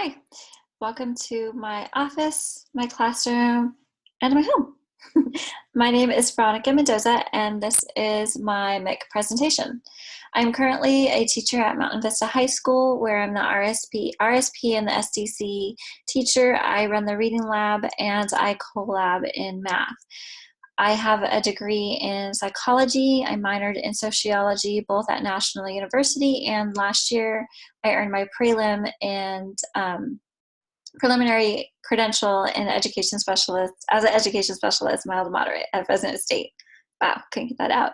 Hi, welcome to my office, my classroom, and my home. My name is Veronica Mendoza, and this is my MIC presentation. I'm currently a teacher at Mountain Vista High School, where I'm the RSP and the SDC teacher. I run the reading lab, and I collab in math. I have a degree in psychology. I minored in sociology, both at National University, and last year I earned my prelim and preliminary credential in education specialist as an education specialist, mild to moderate at Fresno State. Wow, couldn't get that out.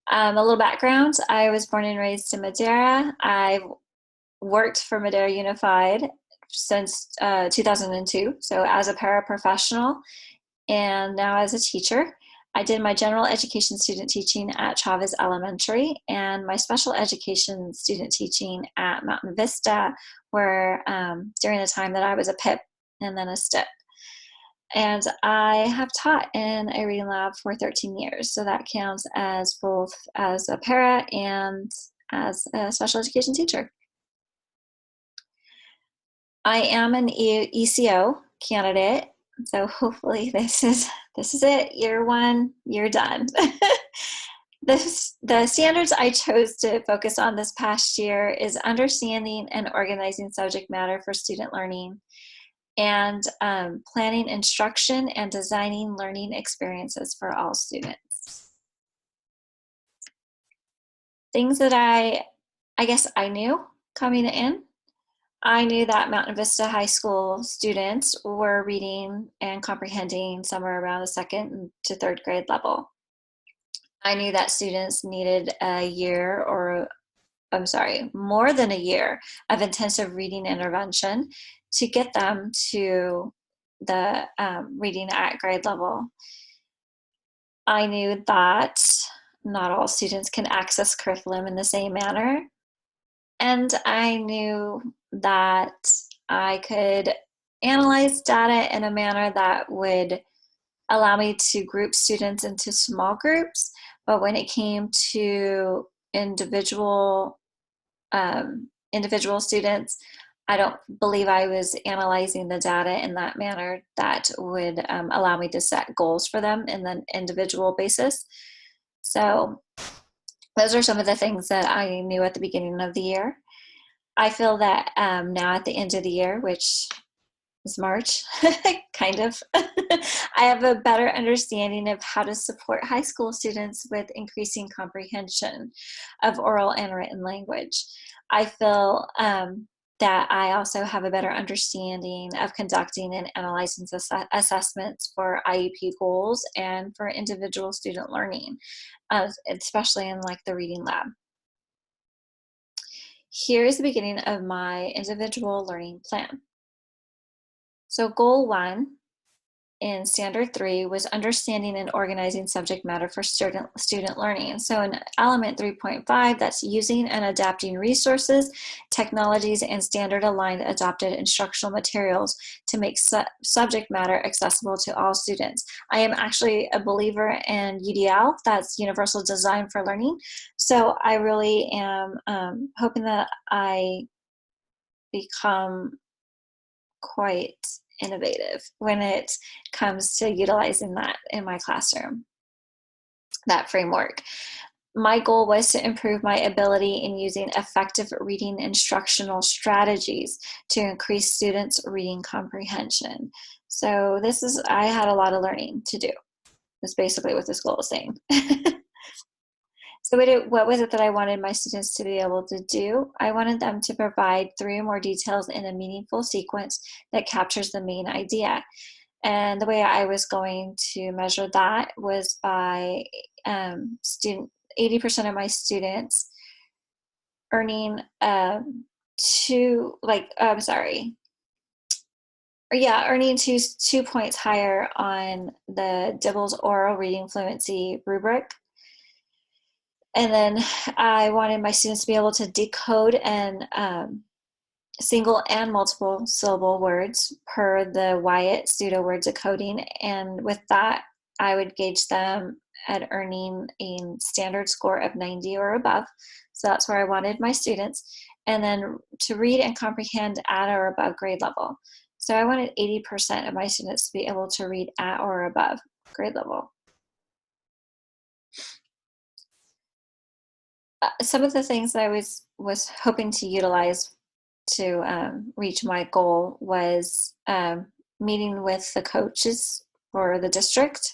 A little background: I was born and raised in Madera. I've worked for Madera Unified since 2002, so as a paraprofessional and now as a teacher. I did my general education student teaching at Chavez Elementary and my special education student teaching at Mountain Vista, where during the time that I was a PIP and then a STIP. And I have taught in a reading lab for 13 years, so that counts as both as a para and as a special education teacher. I am an ECO candidate, so hopefully this is it. Year one, you're done. The standards I chose to focus on this past year is understanding and organizing subject matter for student learning, and planning instruction and designing learning experiences for all students. Things that I guess I knew coming in. I knew that Mountain Vista High School students were reading and comprehending somewhere around the second to third grade level. I knew that students needed more than a year of intensive reading intervention to get them to the reading at grade level. I knew that not all students can access curriculum in the same manner. And I knew that I could analyze data in a manner that would allow me to group students into small groups. But when it came to individual students, I don't believe I was analyzing the data in that manner that would allow me to set goals for them in an individual basis. So those are some of the things that I knew at the beginning of the year. I feel that now at the end of the year, which is March, kind of, I have a better understanding of how to support high school students with increasing comprehension of oral and written language. I feel that I also have a better understanding of conducting and analyzing assessments for IEP goals and for individual student learning, especially in like the reading lab. Here is the beginning of my individual learning plan. So goal 1 in standard 3 was understanding and organizing subject matter for student learning. So in element 3.5, that's using and adapting resources, technologies, and standard aligned adopted instructional materials to make subject matter accessible to all students. I am actually a believer in UDL, that's Universal Design for Learning. So I really am hoping that I become quite innovative when it comes to utilizing that in my classroom, that framework. My goal was to improve my ability in using effective reading instructional strategies to increase students' reading comprehension. So I had a lot of learning to do. That's basically what this goal is saying. So what was it that I wanted my students to be able to do? I wanted them to provide 3 or more details in a meaningful sequence that captures the main idea. And the way I was going to measure that was by 80% of my students earning earning two points higher on the Dibbles oral reading fluency rubric. And then I wanted my students to be able to decode and single and multiple syllable words per the Wyatt pseudo word decoding. And with that, I would gauge them at earning a standard score of 90 or above. So that's where I wanted my students. And then to read and comprehend at or above grade level. So I wanted 80% of my students to be able to read at or above grade level. Some of the things that I was hoping to utilize to reach my goal was meeting with the coaches for the district.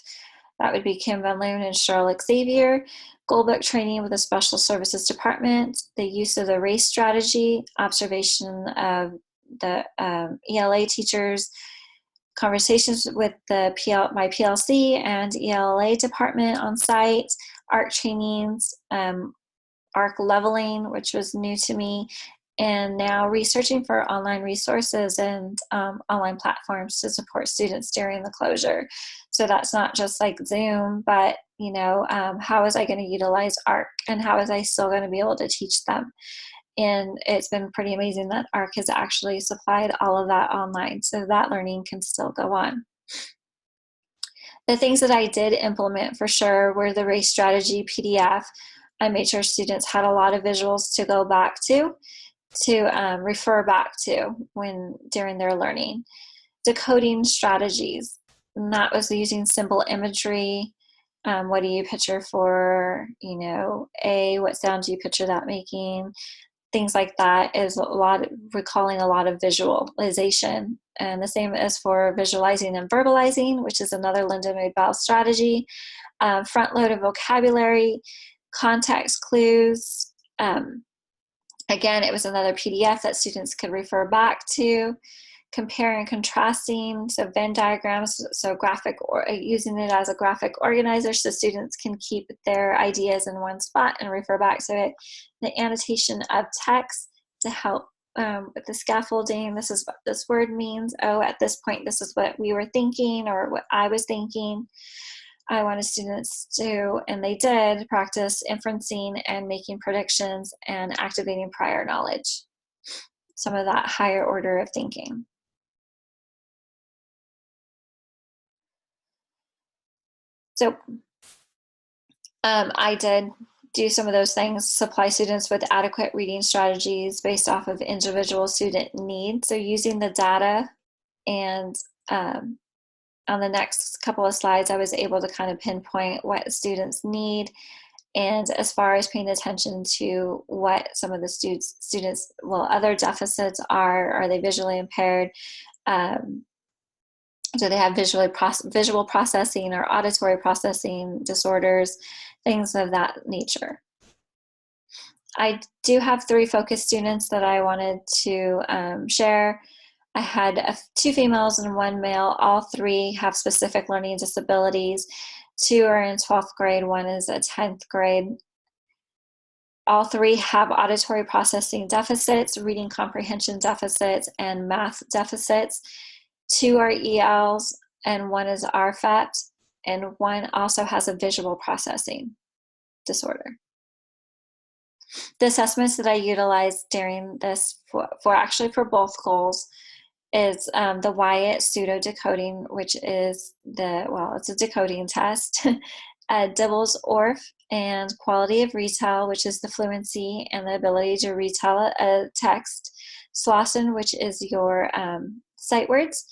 That would be Kim Van Loon and Charlotte Xavier. Goal book training with the Special Services Department, the use of the race strategy, observation of the ELA teachers, conversations with my PLC and ELA department on site, ARC trainings, ARC leveling, which was new to me, and now researching for online resources and online platforms to support students during the closure. So that's not just like Zoom, but how is I going to utilize ARC, and how is I still going to be able to teach them? And it's been pretty amazing that ARC has actually supplied all of that online, so that learning can still go on. The things that I did implement for sure were the race strategy PDF. I made sure students had a lot of visuals to go back to refer back to during their learning. Decoding strategies, and that was using simple imagery. What do you picture for, A, what sound do you picture that making? Things like that is recalling a lot of visualization. And the same as for visualizing and verbalizing, which is another Linda Maid-Bell strategy. Front load of vocabulary, context clues. Again, it was another PDF that students could refer back to. Compare and contrasting, so Venn diagrams, so using it as a graphic organizer so students can keep their ideas in one spot and refer back to it. The annotation of text to help with the scaffolding. This is what this word means. Oh, at this point, this is what we were thinking, or what I was thinking. I wanted students to, and they did, practice inferencing and making predictions and activating prior knowledge. Some of that higher order of thinking. So I did do some of those things, supply students with adequate reading strategies based off of individual student needs. So using the data, and on the next couple of slides, I was able to kind of pinpoint what students need. And as far as paying attention to what some of the students, other deficits are they visually impaired? Do they have visual processing or auditory processing disorders, things of that nature? I do have 3 focus students that I wanted to share. I had 2 females and 1 male. All 3 have specific learning disabilities. 2 are in 12th grade, 1 is a 10th grade. All 3 have auditory processing deficits, reading comprehension deficits, and math deficits. 2 are ELs, and 1 is RFET, and 1 also has a visual processing disorder. The assessments that I utilized during this for both goals is the Wyatt pseudo decoding, which is it's a decoding test. Dibbles Orff and quality of retell, which is the fluency and the ability to retell a text. Slauson, which is your sight words,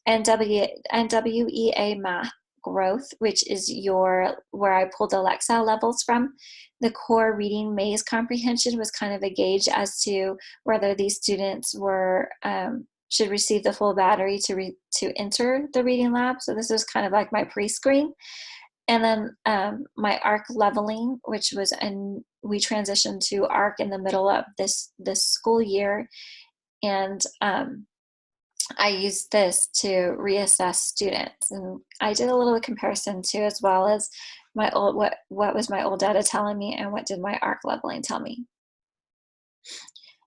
and WEA math growth, which is where I pulled the Lexile levels from. The core reading maze comprehension was kind of a gauge as to whether these students should receive the full battery to enter the reading lab. So this was kind of like my pre-screen. And then my ARC leveling, which was, and we transitioned to ARC in the middle of this school year. And I used this to reassess students. And I did a little comparison too, as well as what was my old data telling me and what did my ARC leveling tell me.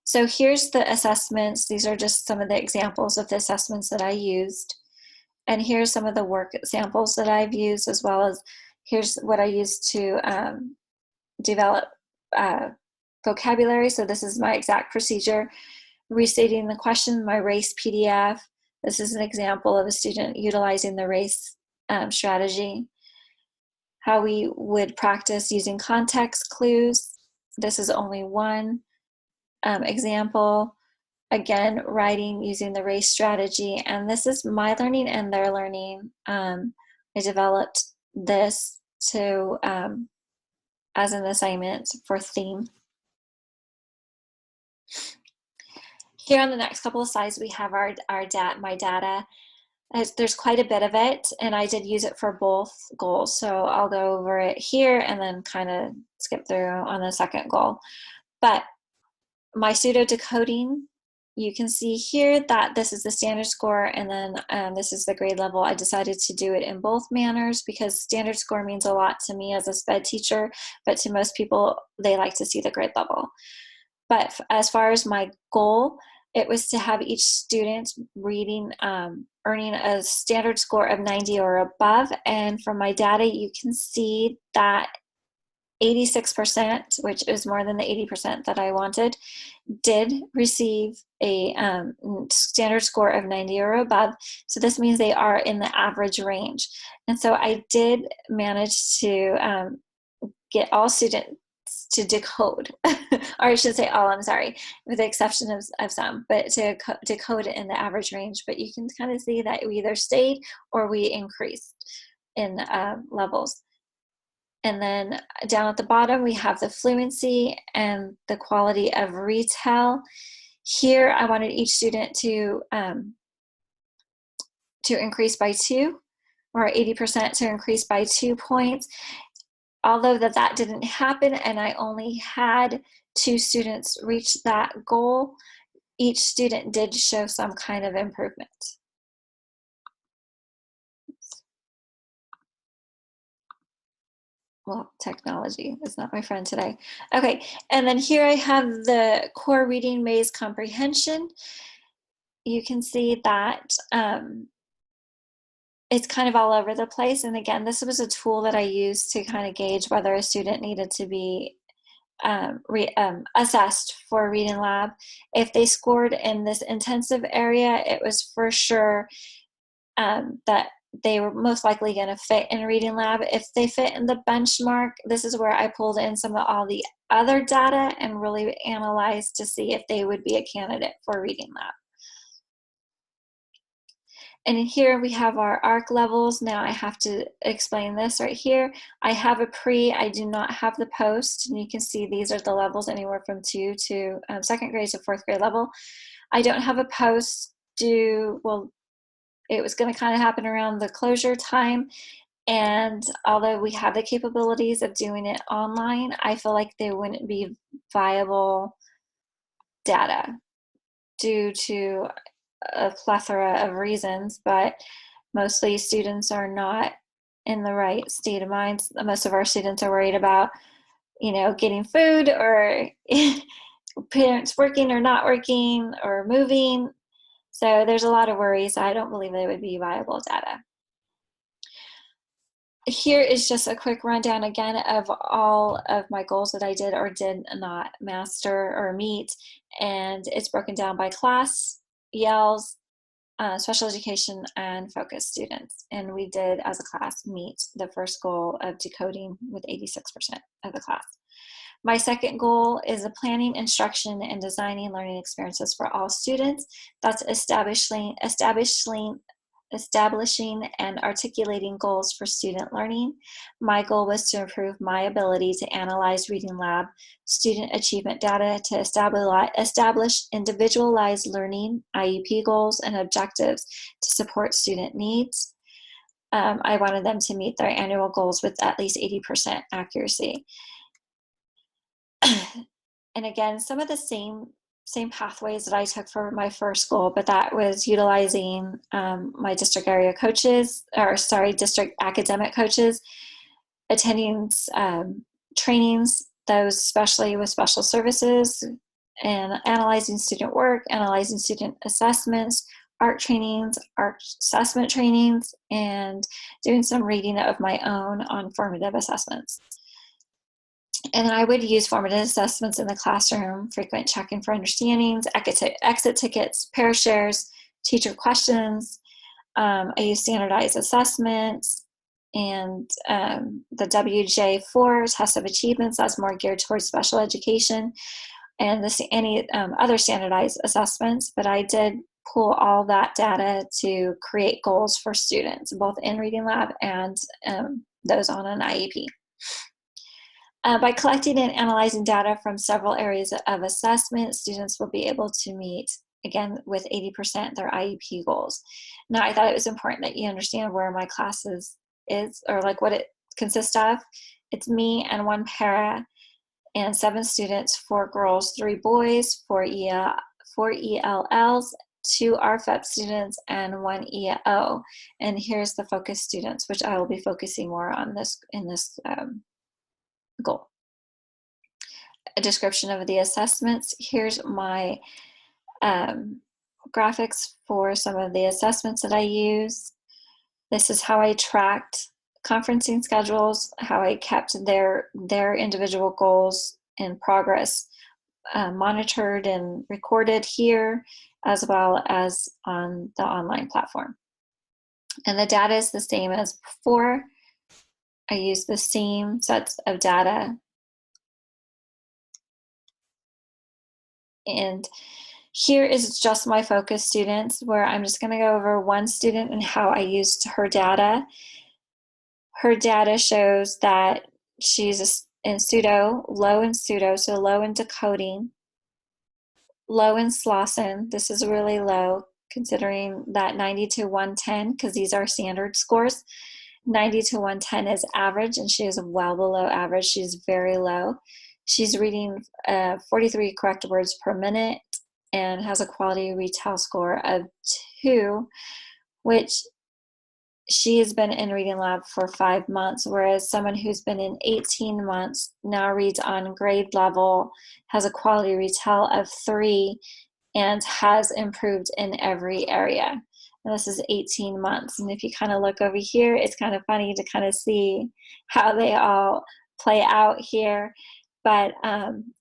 So here's the assessments. These are just some of the examples of the assessments that I used. And here's some of the work samples that I've used, as well as here's what I used to develop vocabulary. So this is my exact procedure. Restating the question, my race PDF. This is an example of a student utilizing the race strategy. how we would practice using context clues. This is only one example. Again, writing using the RACE strategy, and this is my learning and their learning. I developed this to as an assignment for theme. Here on the next couple of slides, we have my data. There's quite a bit of it, and I did use it for both goals. So I'll go over it here and then kind of skip through on the second goal. But my pseudo decoding, you can see here that this is the standard score, and then this is the grade level. I decided to do it in both manners because standard score means a lot to me as a SPED teacher, but to most people, they like to see the grade level. But as far as my goal, it was to have each student reading, earning a standard score of 90 or above. And from my data, you can see that 86%, which is more than the 80% that I wanted, did receive a standard score of 90 or above. So this means they are in the average range. And so I did manage to get all students to decode, or I should say all, I'm sorry, with the exception of some, but to decode it in the average range. But you can kind of see that we either stayed or we increased in levels. And then down at the bottom, we have the fluency and the quality of retell. Here, I wanted each student to increase by 2, or 80% to increase by 2 points. Although that didn't happen, and I only had 2 students reach that goal, each student did show some kind of improvement. Well, technology is not my friend today. Okay, and then here I have the core reading maze comprehension. You can see that it's kind of all over the place. And again, this was a tool that I used to kind of gauge whether a student needed to be assessed for reading lab. If they scored in this intensive area, it was for sure that they were most likely going to fit in reading lab. If they fit in the benchmark, this is where I pulled in all the other data and really analyzed to see if they would be a candidate for reading lab. And here we have our ARC levels. Now I have to explain this right here. I have a pre, I do not have the post. And you can see these are the levels anywhere from 2 to 2nd grade to 4th grade level. I don't have a post well, it was going to kind of happen around the closure time. And although we have the capabilities of doing it online, I feel like they wouldn't be viable data due to a plethora of reasons, but mostly students are not in the right state of mind. Most of our students are worried about, getting food, or parents working or not working, or moving. So there's a lot of worries. I don't believe they would be viable data. Here is just a quick rundown again of all of my goals that I did or did not master or meet. And it's broken down by class, ELs, special education, and focus students. And we did, as a class, meet the first goal of decoding with 86% of the class. My second goal is the planning, instruction, and designing learning experiences for all students. That's establishing and articulating goals for student learning. My goal was to improve my ability to analyze reading lab student achievement data to establish individualized learning, IEP goals, and objectives to support student needs. I wanted them to meet their annual goals with at least 80% accuracy. And again, some of the same pathways that I took for my first goal, but that was utilizing my district area coaches, district academic coaches, attending trainings, those especially with special services, and analyzing student work, analyzing student assessments, art trainings, art assessment trainings, and doing some reading of my own on formative assessments. And then I would use formative assessments in the classroom, frequent checking for understandings, exit tickets, pair shares, teacher questions. I use standardized assessments and the WJ4 test of achievements, that's more geared towards special education, and any other standardized assessments. But I did pull all that data to create goals for students, both in Reading Lab and those on an IEP. By collecting and analyzing data from several areas of assessment, students will be able to meet, again, with 80% their IEP goals. Now, I thought it was important that you understand where my class is, or like what it consists of. It's me and one para and 7 students, 4 girls, 3 boys, 4 ELLs, 2 RFEP students, and 1 EO. And here's the focus students, which I will be focusing more on in this goal. A description of the assessments. Here's my graphics for some of the assessments that I use. This is how I tracked conferencing schedules, how I kept their individual goals and progress monitored and recorded here, as well as on the online platform. And the data is the same as before. I use the same sets of data. And here is just my focus students, where I'm just going to go over one student and how I used her data. Her data shows that she's in pseudo, low in pseudo, so low in decoding, low in Slauson. This is really low considering that 90 to 110, because these are standard scores. 90 to 110 is average, and she is well below average. She's very low. She's reading 43 correct words per minute and has a quality retell score of 2, which she has been in Reading Lab for 5 months, whereas someone who's been in 18 months now reads on grade level, has a quality retell of 3, and has improved in every area. And this is 18 months. And if you kind of look over here, it's kind of funny to kind of see how they all play out here. But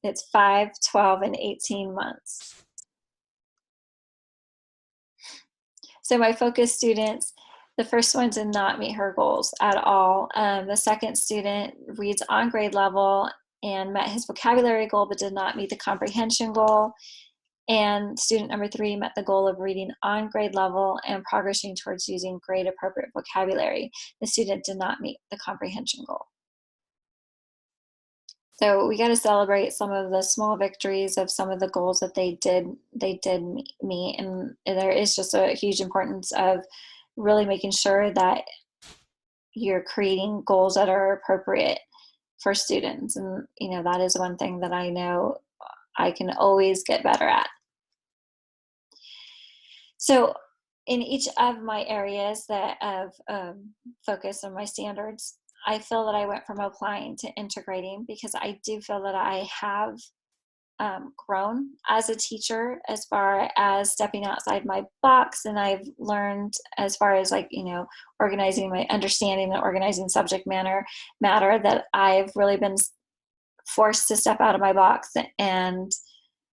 it's 5, 12, and 18 months. So my focus students, the first one did not meet her goals at all. The second student reads on grade level and met his vocabulary goal, but did not meet the comprehension goal. And student number 3 met the goal of reading on grade level and progressing towards using grade appropriate vocabulary. The student did not meet the comprehension goal. So we got to celebrate some of the small victories of some of the goals that they did meet. And there is just a huge importance of really making sure that you're creating goals that are appropriate for students. And, you know, that is one thing that I know I can always get better at. So in each of my areas that of focus on my standards, I feel that I went from applying to integrating, because I do feel that I have grown as a teacher as far as stepping outside my box. And I've learned as far as, like, you know, organizing my understanding and organizing subject matter, that I've really been forced to step out of my box and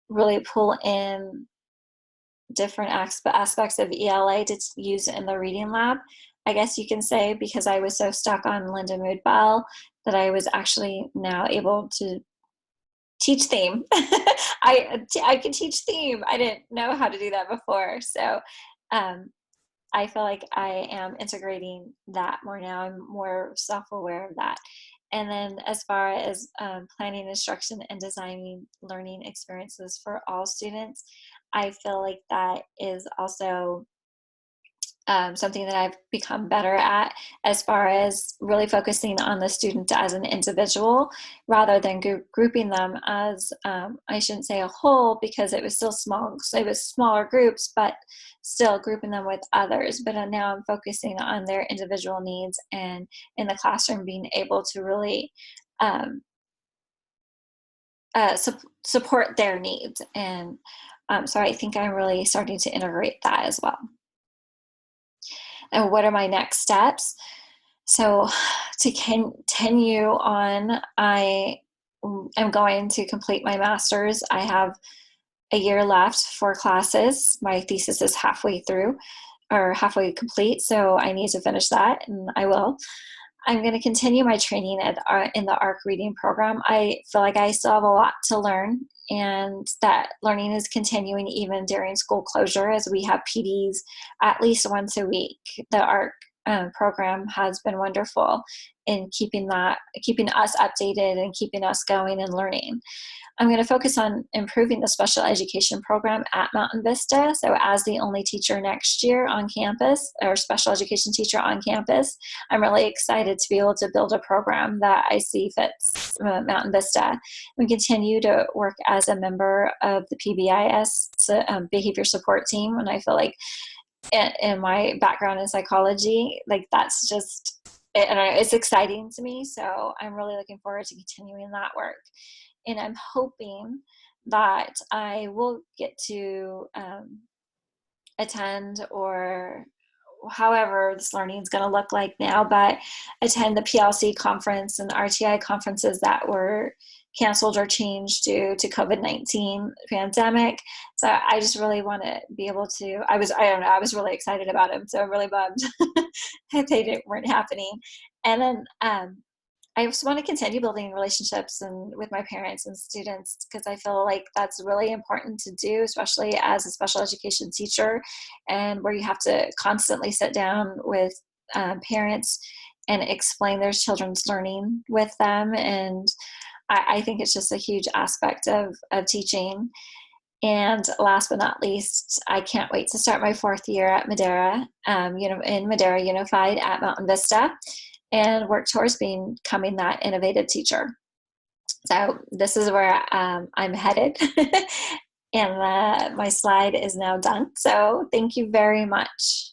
really pull in different aspects of ELA to use in the Reading Lab, I guess you can say, because I was so stuck on Linda Mood Bell that I was actually now able to teach theme. I can teach theme. I didn't know how to do that before. So I feel like I am integrating that more now. I'm more self-aware of that. And then as far as planning instruction and designing learning experiences for all students, I feel like that is also something that I've become better at, as far as really focusing on the student as an individual rather than grouping them as, I shouldn't say a whole, because it was still small. So it was smaller groups, but still grouping them with others. But now I'm focusing on their individual needs, and in the classroom being able to really support their needs. And so I think I'm really starting to integrate that as well. And what are my next steps? So to continue on, I am going to complete my master's. I have a year left for classes. My thesis is halfway through, or halfway complete, so I need to finish that, and I will. I'm going to continue my training in the ARC reading program. I feel like I still have a lot to learn, and that learning is continuing even during school closure as we have PDs at least once a week. The ARC program has been wonderful in keeping us updated and keeping us going and learning. I'm going to focus on improving the special education program at Mountain Vista. So as the only teacher next year on campus, or special education teacher on campus, I'm really excited to be able to build a program that I see fits Mountain Vista. We continue to work as a member of the PBIS behavior support team, and I feel like in my background in psychology, like that's just, it's exciting to me. So I'm really looking forward to continuing that work. And I'm hoping that I will get to attend, or however this learning is going to look like now, but attend the PLC conference and RTI conferences that were canceled or changed due to COVID-19 pandemic. So I just really want to be able to, I don't know, I was really excited about them. So I'm really bummed that weren't happening. And then I just want to continue building relationships with my parents and students, because I feel like that's really important to do, especially as a special education teacher, and where you have to constantly sit down with parents and explain their children's learning with them. And I think it's just a huge aspect of teaching. And last but not least, I can't wait to start my 4th year at Madera, in Madera Unified at Mountain Vista, and work towards becoming that innovative teacher. So this is where I'm headed. And my slide is now done. So thank you very much.